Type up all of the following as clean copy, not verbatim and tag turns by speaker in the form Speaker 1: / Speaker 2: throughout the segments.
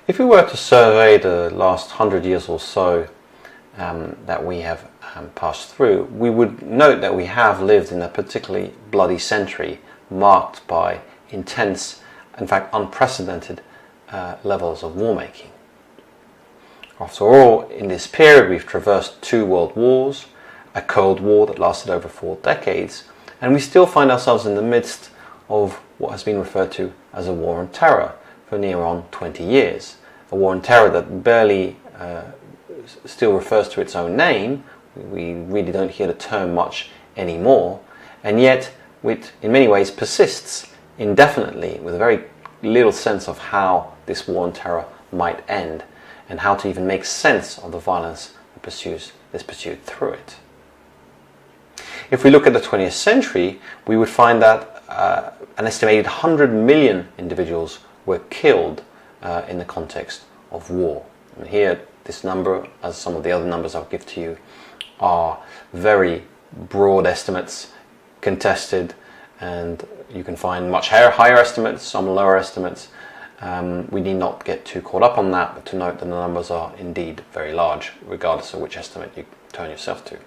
Speaker 1: If we were to survey the last 100 years or so that we have passed through, we would note that we have lived in a particularly bloody century marked by intense, in fact unprecedented levels of war making. After all, in this period we've traversed 2 world wars, a Cold War that lasted over 4 decades, and we still find ourselves in the midst of what has been referred to as a war on terror for near on 20 years. A war on terror that barely still refers to its own name. We really don't hear the term much anymore, and yet it in many ways persists indefinitely with a very little sense of how this war on terror might end and how to even make sense of the violence that is pursued through it. If we look at the 20th century, we would find that an estimated 100 million individuals were killed in the context of war. And here, this number, as some of the other numbers I'll give to you, are very broad estimates, contested, and you can find much higher estimates, some lower estimates. We need not get too caught up on that, but to note that the numbers are indeed very large, regardless of which estimate you turn yourself to.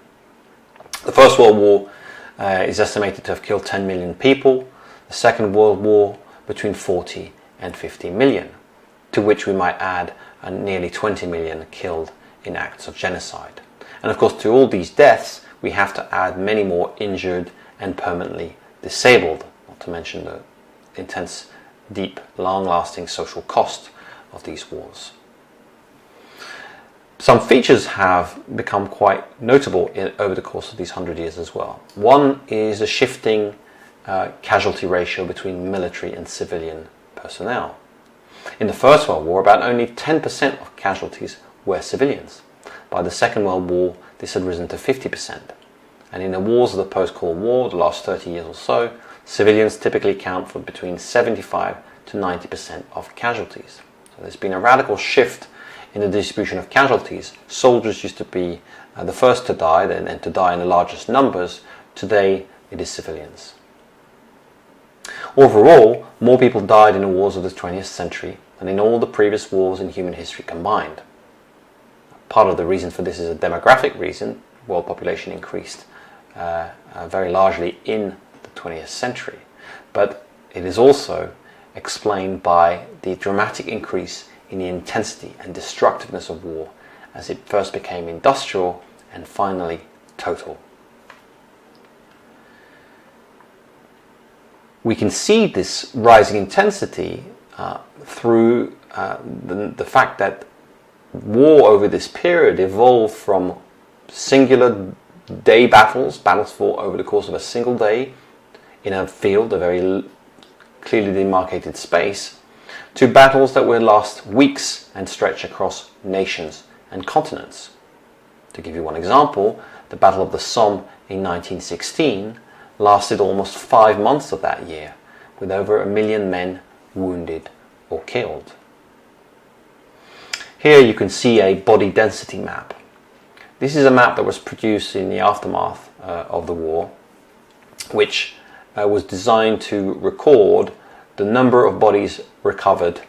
Speaker 1: The First World War is estimated to have killed 10 million people, the Second World War between 40 and 50 million, to which we might add nearly 20 million killed in acts of genocide. And of course, to all these deaths, we have to add many more injured and permanently disabled, not to mention the intense, deep, long-lasting social cost of these wars. Some features have become quite notable over the course of these 100 years as well. One is a shifting casualty ratio between military and civilian personnel. In the First World War, about only 10% of casualties were civilians. By the Second World War, this had risen to 50%. And in the wars of the post-Cold War, the last 30 years or so, civilians typically account for between 75 to 90% of casualties. So there's been a radical shift in the distribution of casualties. Soldiers used to be the first to die, and to die in the largest numbers. Today, it is civilians. Overall, more people died in the wars of the 20th century than in all the previous wars in human history combined. Part of the reason for this is a demographic reason. World population increased very largely in the 20th century. But it is also explained by the dramatic increase in the intensity and destructiveness of war as it first became industrial and finally total. We can see this rising intensity through the fact that war over this period evolved from singular day battles fought over the course of a single day in a field, a very clearly demarcated space, to battles that would last weeks and stretch across nations and continents. To give you one example, the Battle of the Somme in 1916 lasted almost 5 months of that year, with over 1 million men wounded or killed. Here you can see a body density map. This is a map that was produced in the aftermath of the war, which was designed to record the number of bodies recovered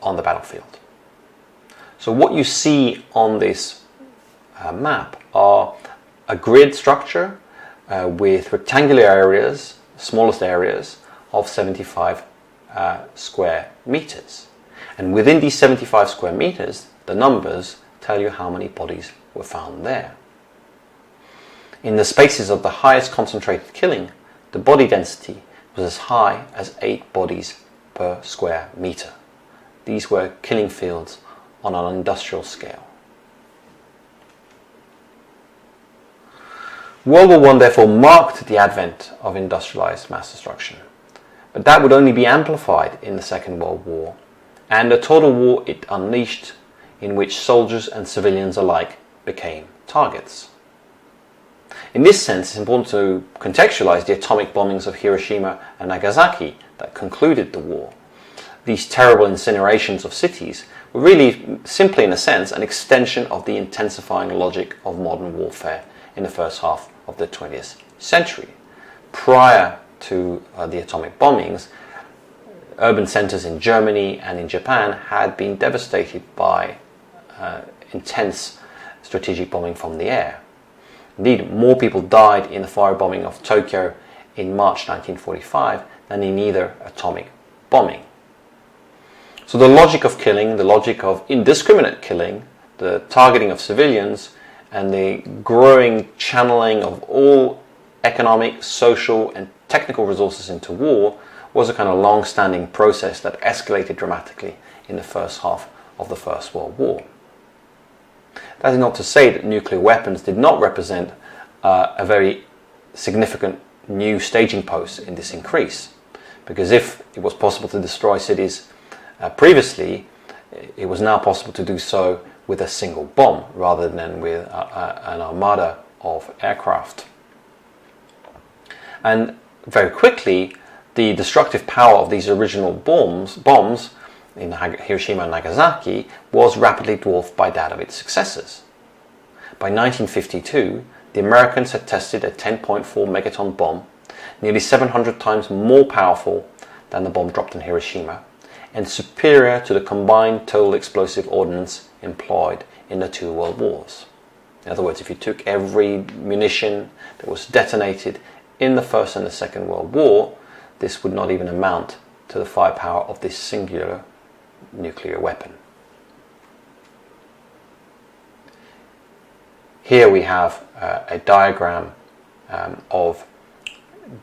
Speaker 1: on the battlefield. So what you see on this map are a grid structure with rectangular areas, smallest areas, of 75 square meters. And within these 75 square meters, the numbers tell you how many bodies were found there. In the spaces of the highest concentrated killing, the body density was as high as 8 bodies per square meter. These were killing fields on an industrial scale. World War I therefore marked the advent of industrialized mass destruction, but that would only be amplified in the Second World War and the total war it unleashed, in which soldiers and civilians alike became targets. In this sense, it's important to contextualize the atomic bombings of Hiroshima and Nagasaki that concluded the war. These terrible incinerations of cities were really simply, in a sense, an extension of the intensifying logic of modern warfare in the first half of the 20th century. Prior to the atomic bombings, urban centers in Germany and in Japan had been devastated by intense strategic bombing from the air. Indeed, more people died in the firebombing of Tokyo in March 1945 than in either atomic bombing. So the logic of killing, the logic of indiscriminate killing, the targeting of civilians, and the growing channeling of all economic, social, and technical resources into war was a kind of long-standing process that escalated dramatically in the first half of the First World War. That is not to say that nuclear weapons did not represent a very significant new staging post in this increase, because if it was possible to destroy cities previously, it was now possible to do so with a single bomb rather than with an armada of aircraft. And very quickly, the destructive power of these original bombs in Hiroshima and Nagasaki was rapidly dwarfed by that of its successors. By 1952, the Americans had tested a 10.4 megaton bomb, nearly 700 times more powerful than the bomb dropped in Hiroshima, and superior to the combined total explosive ordnance employed in the two world wars. In other words, if you took every munition that was detonated in the First and the Second World War, this would not even amount to the firepower of this singular nuclear weapon. Here we have a diagram of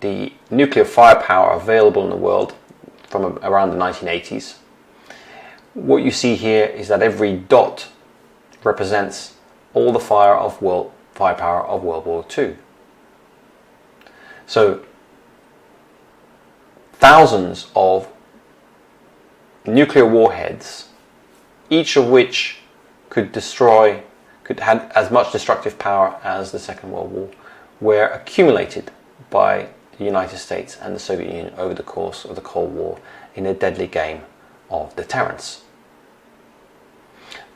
Speaker 1: the nuclear firepower available in the world from around the 1980s. What you see here is that every dot represents all the firepower of World War II. So thousands of nuclear warheads, each of which could have as much destructive power as the Second World War, were accumulated by the United States and the Soviet Union over the course of the Cold War in a deadly game of deterrence.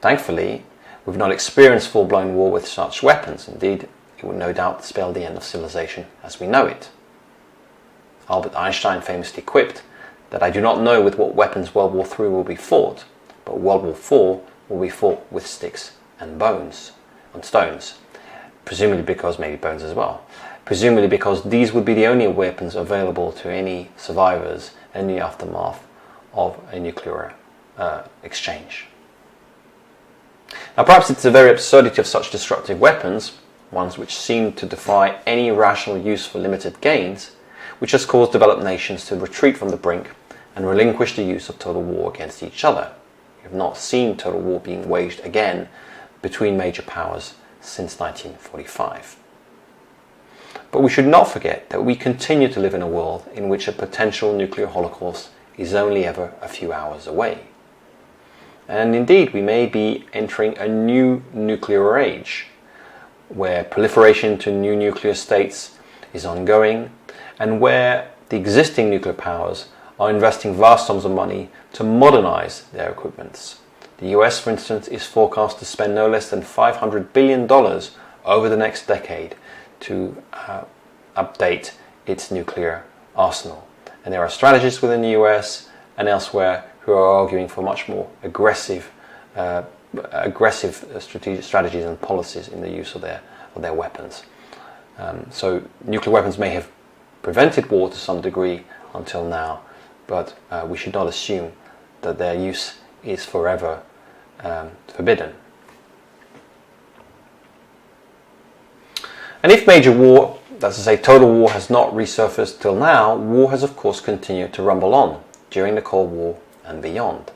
Speaker 1: Thankfully, we've not experienced full-blown war with such weapons. Indeed, it would no doubt spell the end of civilization as we know it. Albert Einstein famously quipped that I do not know with what weapons World War III will be fought, but World War IV will be fought with sticks and stones, presumably because maybe bones as well, presumably because these would be the only weapons available to any survivors in the aftermath of a nuclear exchange. Now perhaps it's the very absurdity of such destructive weapons, ones which seem to defy any rational use for limited gains, which has caused developed nations to retreat from the brink and relinquish the use of total war against each other. We have not seen total war being waged again between major powers since 1945. But we should not forget that we continue to live in a world in which a potential nuclear holocaust is only ever a few hours away. And indeed, we may be entering a new nuclear age, where proliferation to new nuclear states is ongoing, and where the existing nuclear powers are investing vast sums of money to modernize their equipments. The US, for instance, is forecast to spend no less than $500 billion over the next decade to update its nuclear arsenal. And there are strategists within the US and elsewhere who are arguing for much more aggressive strategies and policies in the use of their weapons. So nuclear weapons may have prevented war to some degree until now, but we should not assume that their use is forever forbidden. And if major war, that's to say total war, has not resurfaced till now, war has of course continued to rumble on during the Cold War and beyond.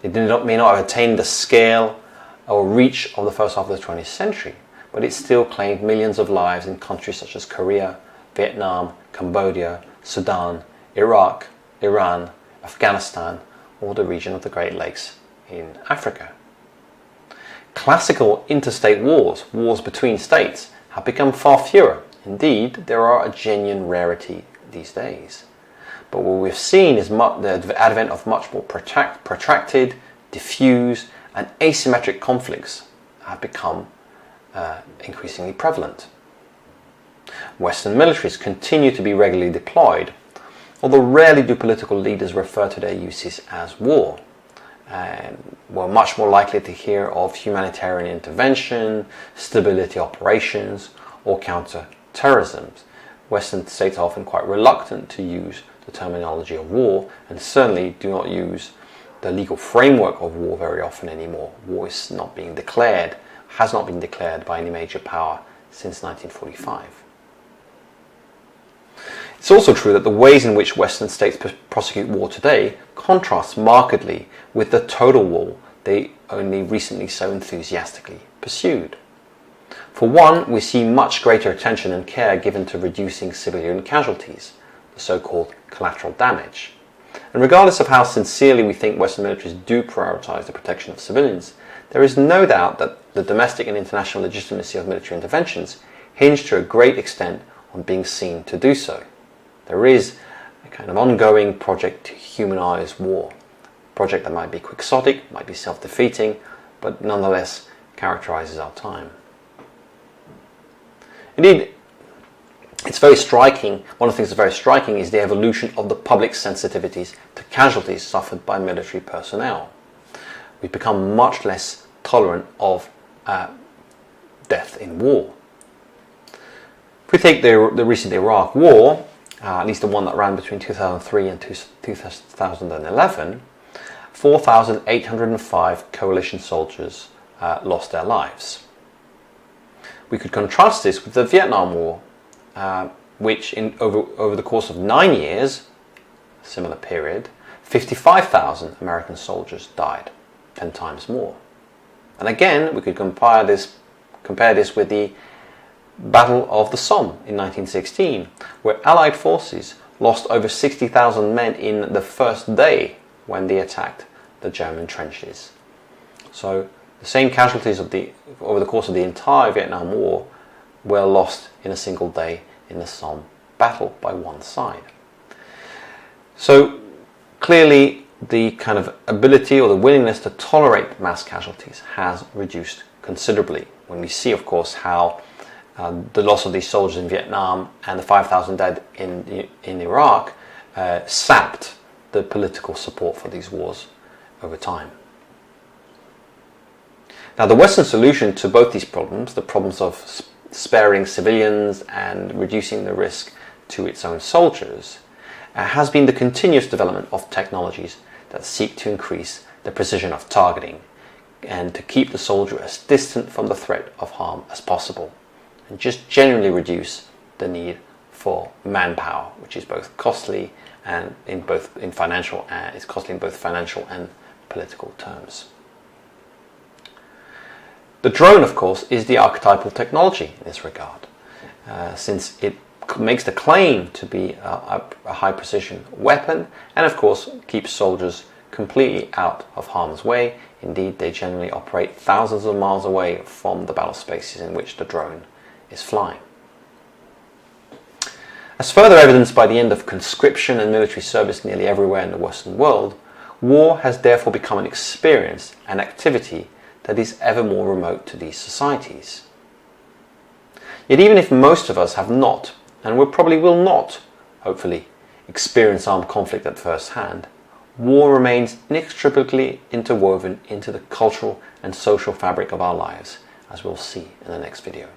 Speaker 1: It may not have attained the scale or reach of the first half of the 20th century, but it still claimed millions of lives in countries such as Korea, Vietnam, Cambodia, Sudan, Iraq, Iran, Afghanistan, or the region of the Great Lakes in Africa. Classical interstate wars, wars between states, have become far fewer. Indeed, there are a genuine rarity these days. But what we've seen is the advent of much more protracted, diffuse, and asymmetric conflicts have become increasingly prevalent. Western militaries continue to be regularly deployed, although rarely do political leaders refer to their uses as war. We're much more likely to hear of humanitarian intervention, stability operations, or counter-terrorism. Western states are often quite reluctant to use the terminology of war, and certainly do not use the legal framework of war very often anymore. War is not being declared, has not been declared by any major power since 1945. It's also true that the ways in which Western states prosecute war today contrasts markedly with the total war they only recently so enthusiastically pursued. For one, we see much greater attention and care given to reducing civilian casualties, the so-called collateral damage. And regardless of how sincerely we think Western militaries do prioritize the protection of civilians, there is no doubt that the domestic and international legitimacy of military interventions hinge to a great extent on being seen to do so. There is a kind of ongoing project to humanize war, a project that might be quixotic, might be self-defeating, but nonetheless characterizes our time. Indeed, it's very striking, one of the things that's very striking is the evolution of the public's sensitivities to casualties suffered by military personnel. We've become much less tolerant of death in war. If we take the recent Iraq War, at least the one that ran between 2003 and 2011, 4,805 coalition soldiers lost their lives. We could contrast this with the Vietnam War, which over the course of 9 years, a similar period, 55,000 American soldiers died, 10 times more. And again, we could compare this with the Battle of the Somme in 1916, where Allied forces lost over 60,000 men in the first day when they attacked the German trenches. So the same casualties over the course of the entire Vietnam War were lost in a single day in the Somme battle by one side. So clearly the kind of ability or the willingness to tolerate mass casualties has reduced considerably when we see, of course, how the loss of these soldiers in Vietnam and the 5,000 dead in Iraq sapped the political support for these wars over time. Now, the Western solution to both these problems, the problems of sparing civilians and reducing the risk to its own soldiers, has been the continuous development of technologies that seek to increase the precision of targeting and to keep the soldier as distant from the threat of harm as possible, and just generally reduce the need for manpower, which is both costly and in both financial and political terms. The drone, of course, is the archetypal technology in this regard, since it makes the claim to be a high precision weapon and, of course, keeps soldiers completely out of harm's way. Indeed, they generally operate thousands of miles away from the battle spaces in which the drone is flying. As further evidenced by the end of conscription and military service nearly everywhere in the Western world, war has therefore become an experience and activity that is ever more remote to these societies. Yet even if most of us have not, and we probably will not, hopefully, experience armed conflict at first hand, war remains inextricably interwoven into the cultural and social fabric of our lives, as we'll see in the next video.